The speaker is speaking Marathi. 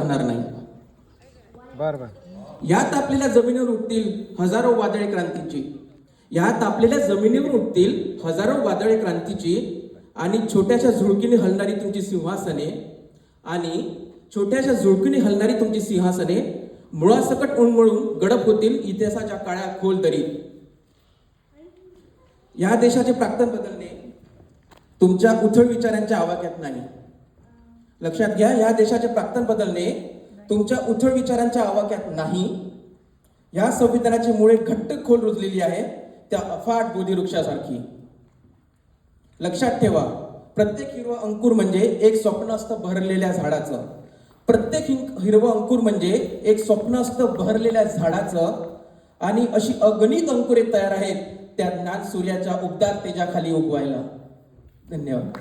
राहणार नाही. बर. यात आपल्याला जमिनीवर उठतील हजारो वादळी क्रांतीची, यात आपल्याला जमिनीवर उठतील हजारो वादळी क्रांतीची, आणि छोट्याशा झुळकीने हलणारी तुमची सिंहासने, आणि छोट्याशा झुळकीने हलणारी तुमची सिंहासने मुळासकट उन्मळून गडप होतील इतिहासाच्या काळ्या खोल दरीत. या देशाचे प्राक्तन बदलणे तुमच्या उथळ विचारांच्या आवाक्यात नाही. लक्षात घ्या, या देशाचे प्राक्तन बदलणे तुमच्या उथळ विचारांच्या आवाक्यात नाही. या संविधानाची मुळे घट्ट खोल रुजलेली आहे, त्या अफाट बोधिवृक्षासारखी. लक्षात ठेवा, प्रत्येक हिरवा अंकुर म्हणजे एक स्वप्न असतं बहरलेल्या झाडाचं. प्रत्येक हिरवं अंकुर म्हणजे एक स्वप्न असतं बहरलेल्या झाडाचं. आणि अशी अगणित अंकुरे तयार आहेत त्या ज्ञान सूर्याच्या उबदार तेजाखाली उगवायला. धन्यवाद.